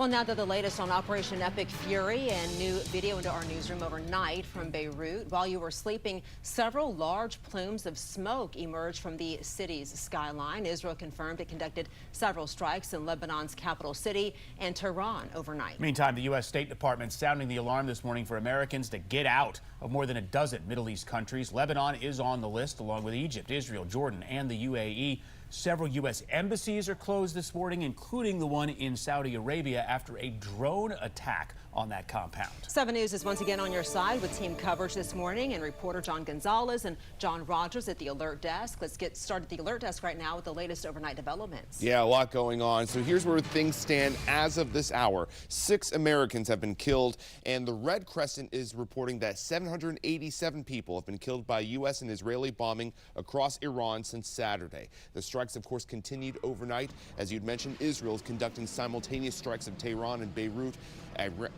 Well, now to the latest on Operation Epic Fury and new video into our newsroom overnight from Beirut. While you were sleeping, several large plumes of smoke emerged from the city's skyline. Israel confirmed it conducted several strikes in Lebanon's capital city and Tehran overnight. Meantime, the U.S. State Department sounding the alarm this morning for Americans to get out of more than a dozen Middle East countries. Lebanon is on the list, along with Egypt, Israel, Jordan, and the UAE. Several U.S. embassies are closed this morning, including the one in Saudi Arabia, after a drone attack on that compound. 7 News is once again on your side with team coverage this morning, and reporter John Gonzalez and John Rogers at the Alert Desk. Let's get started at the Alert Desk right now with the latest overnight developments. Yeah, a lot going on. So here's where things stand as of this hour. 6 Americans have been killed, and the Red Crescent is reporting that 787 people have been killed by U.S. and Israeli bombing across Iran since Saturday. The strikes, of course, continued overnight. As you'd mentioned, Israel is conducting simultaneous strikes of Tehran and Beirut.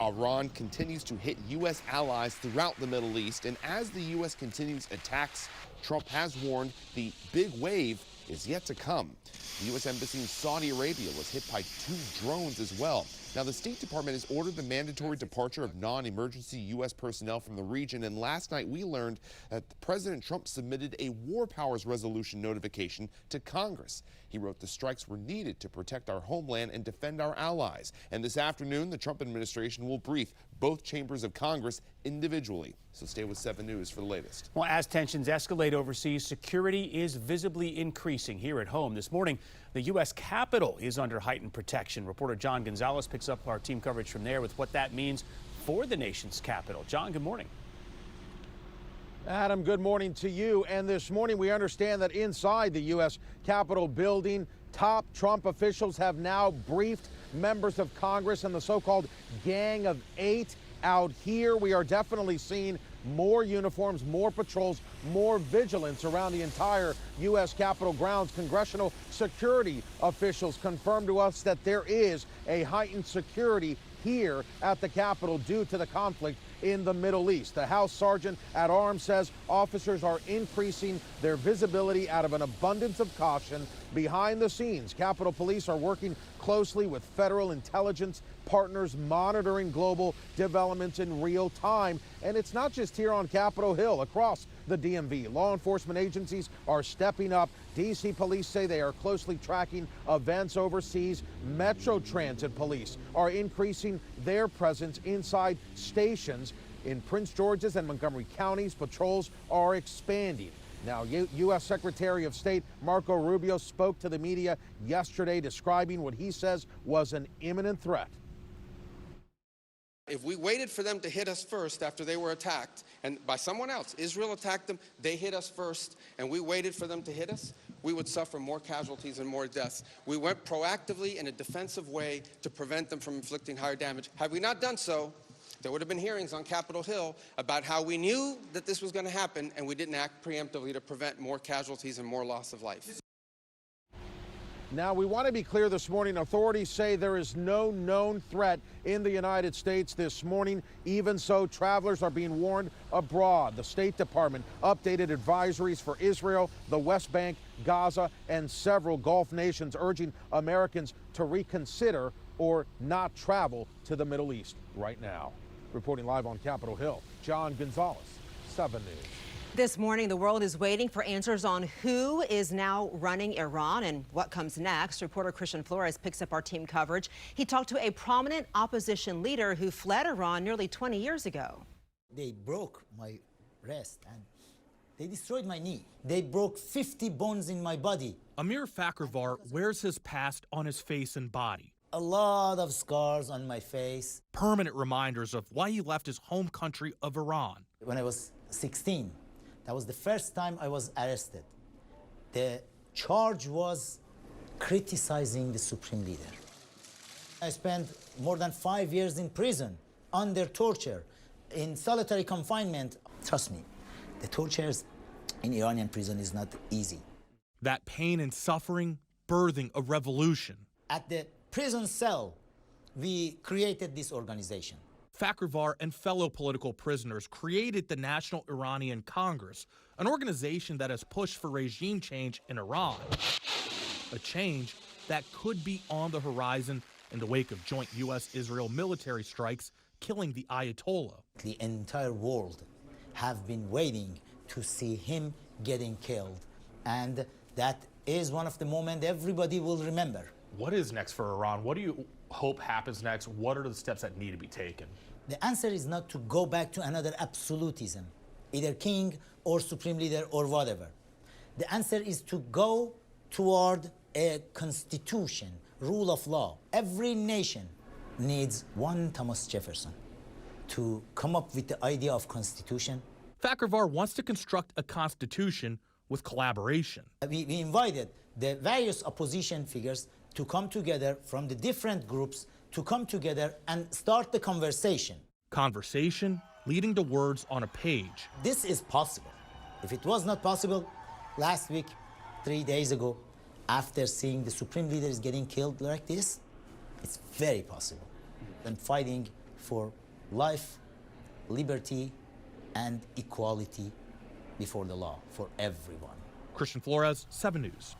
Iran continues to hit U.S. allies throughout the Middle East. And as the U.S. continues attacks, Trump has warned the big wave is yet to come. The U.S. Embassy in Saudi Arabia was hit by 2 drones as well. Now, the State Department has ordered the mandatory departure of non-emergency U.S. personnel from the region. And last night we learned that President Trump submitted a War Powers Resolution notification to Congress. He wrote the strikes were needed to protect our homeland and defend our allies. And this afternoon, the Trump administration will brief both chambers of Congress individually. So stay with 7 News for the latest. Well, as tensions escalate overseas, security is visibly increasing here at home. This morning, the U.S. Capitol is under heightened protection. Reporter John Gonzalez picks up our team coverage from there with what that means for the nation's capital. John, good morning. Adam, good morning to you. And this morning we understand that inside the U.S. Capitol building, top Trump officials have now briefed members of Congress and the so-called Gang of 8. Out here, we are definitely seeing more uniforms, more patrols, more vigilance around the entire U.S. Capitol grounds. Congressional security officials confirmed to us that there is a heightened security here at the Capitol due to the conflict in the Middle East. The House Sergeant at Arms says officers are increasing their visibility out of an abundance of caution. Behind the scenes, Capitol Police are working closely with federal intelligence partners, monitoring global developments in real time. And it's not just here on Capitol Hill. Across the DMV, law enforcement agencies are stepping up. D.C. police say they are closely tracking events overseas. Metro Transit police are increasing their presence inside stations. In Prince George's and Montgomery counties, patrols are expanding. Now, U.S. Secretary of State Marco Rubio spoke to the media yesterday describing what he says was an imminent threat. If we waited for them to hit us first after they were attacked, and by someone else, Israel attacked them, they hit us first, and we waited for them to hit us, we would suffer more casualties and more deaths. We went proactively in a defensive way to prevent them from inflicting higher damage. Had we not done so, there would have been hearings on Capitol Hill about how we knew that this was going to happen, and we didn't act preemptively to prevent more casualties and more loss of life. Now, we want to be clear this morning. Authorities say there is no known threat in the United States this morning. Even so, travelers are being warned abroad. The State Department updated advisories for Israel, the West Bank, Gaza, and several Gulf nations, urging Americans to reconsider or not travel to the Middle East right now. Reporting live on Capitol Hill, John Gonzalez, 7 News. This morning, the world is waiting for answers on who is now running Iran and what comes next. Reporter Christian Flores picks up our team coverage. He talked to a prominent opposition leader who fled Iran nearly 20 years ago. They broke my wrist and they destroyed my knee. They broke 50 bones in my body. Amir Fakhrivar wears his past on his face and body. A lot of scars on my face. Permanent reminders of why he left his home country of Iran. When I was 16, that was the first time I was arrested. The charge was criticizing the supreme leader. I spent more than 5 years in prison, under torture, in solitary confinement. Trust me, the tortures in Iranian prison is not easy. That pain and suffering birthing a revolution. At the prison cell, we created this organization. Fakhrivar and fellow political prisoners created the National Iranian Congress, an organization that has pushed for regime change in Iran. A change that could be on the horizon in the wake of joint U.S.-Israel military strikes killing the Ayatollah. The entire world have been waiting to see him getting killed, and that is one of the moments everybody will remember. What is next for Iran? What do you hope happens next? What are the steps that need to be taken? The answer is not to go back to another absolutism, either king or supreme leader or whatever. The answer is to go toward a constitution, rule of law. Every nation needs one Thomas Jefferson to come up with the idea of constitution. Fakhrivar wants to construct a constitution with collaboration. We invited the various opposition figures to come together from the different groups to come together and start the conversation. Conversation leading to words on a page. This is possible. If it was not possible, last week, 3 days ago, after seeing the supreme leaders getting killed like this, it's very possible. And fighting for life, liberty, and equality before the law for everyone. Christian Flores, 7 News.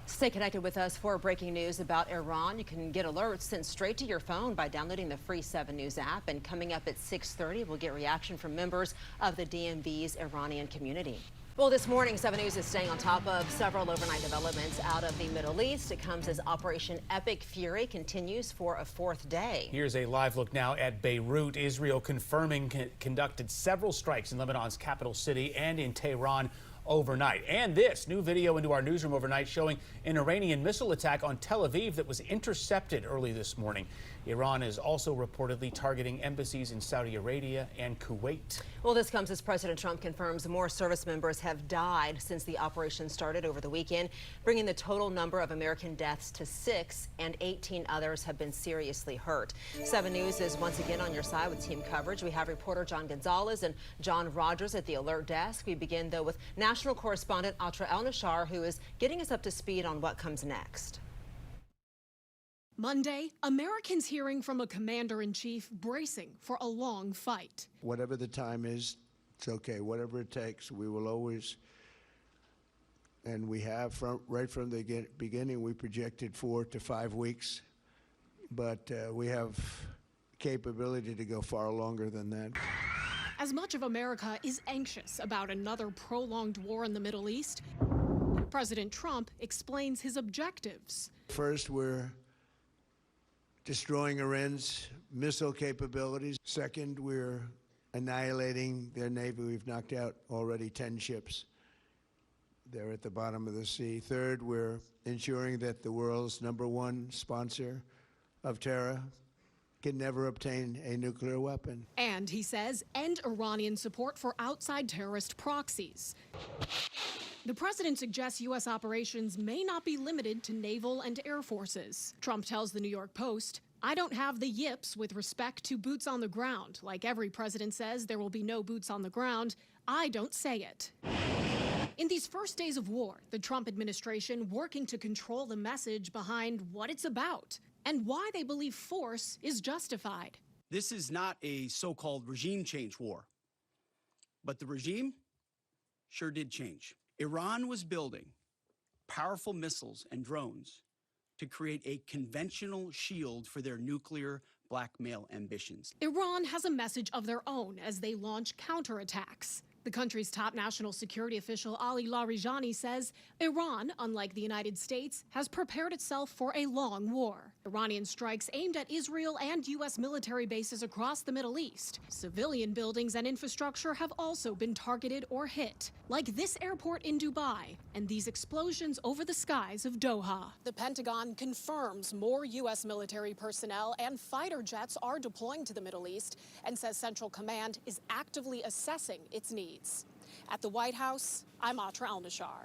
Stay connected with us for breaking news about Iran. You can get alerts sent straight to your phone by downloading the free 7 News app. And coming up at 6:30, we'll get reaction from members of the DMV's Iranian community. Well, this morning, 7 News is staying on top of several overnight developments out of the Middle East. It comes as Operation Epic Fury continues for a 4th day. Here's a live look now at Beirut. Israel confirming conducted several strikes in Lebanon's capital city and in Tehran overnight. And this new video into our newsroom overnight showing an Iranian missile attack on Tel Aviv that was intercepted early this morning. Iran is also reportedly targeting embassies in Saudi Arabia and Kuwait. Well, this comes as President Trump confirms more service members have died since the operation started over the weekend, bringing the total number of American deaths to 6, and 18 others have been seriously hurt. 7 News is once again on your side with team coverage. We have reporter John Gonzalez and John Rogers at the alert desk. We begin, though, with national correspondent Atra El-Nashar, who is getting us up to speed on what comes next. Monday, Americans hearing from a commander-in-chief bracing for a long fight. Whatever the time is, it's okay. Whatever it takes, we will always, and we have right from the beginning, we projected 4 to 5 weeks, but we have capability to go far longer than that. As much of America is anxious about another prolonged war in the Middle East, President Trump explains his objectives. First, we're destroying Iran's missile capabilities. Second, we're annihilating their navy. We've knocked out already 10 ships. They're at the bottom of the sea. Third, we're ensuring that the world's #1 sponsor of terror can never obtain a nuclear weapon. And he says, end Iranian support for outside terrorist proxies. The president suggests U.S. operations may not be limited to naval and air forces. Trump tells the New York Post, I don't have the yips with respect to boots on the ground. Like every president says, there will be no boots on the ground. I don't say it. In these first days of war, the Trump administration working to control the message behind what it's about and why they believe force is justified. This is not a so-called regime change war, but the regime sure did change. Iran was building powerful missiles and drones to create a conventional shield for their nuclear blackmail ambitions. Iran has a message of their own as they launch counterattacks. The country's top national security official, Ali Larijani, says Iran, unlike the United States, has prepared itself for a long war. Iranian strikes aimed at Israel and U.S. military bases across the Middle East. Civilian buildings and infrastructure have also been targeted or hit, like this airport in Dubai and these explosions over the skies of Doha. The Pentagon confirms more U.S. military personnel and fighter jets are deploying to the Middle East and says Central Command is actively assessing its needs. At the White House, I'm Atra El-Nashar.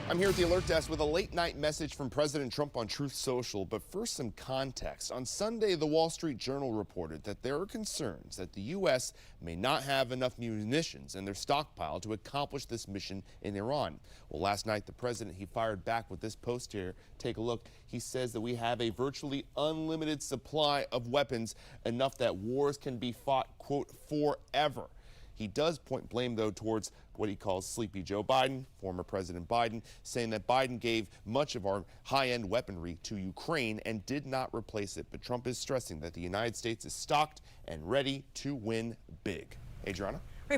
I'm here at the alert desk with a late night message from President Trump on Truth Social. But first, some context. On Sunday, the Wall Street Journal reported that there are concerns that the U.S. may not have enough munitions in their stockpile to accomplish this mission in Iran. Well, last night, the president, he fired back with this post here. Take a look. He says that we have a virtually unlimited supply of weapons, enough that wars can be fought, quote, forever. He does point blame, though, towards what he calls Sleepy Joe Biden, former President Biden, saying that Biden gave much of our high-end weaponry to Ukraine and did not replace it. But Trump is stressing that the United States is stocked and ready to win big. Adriana?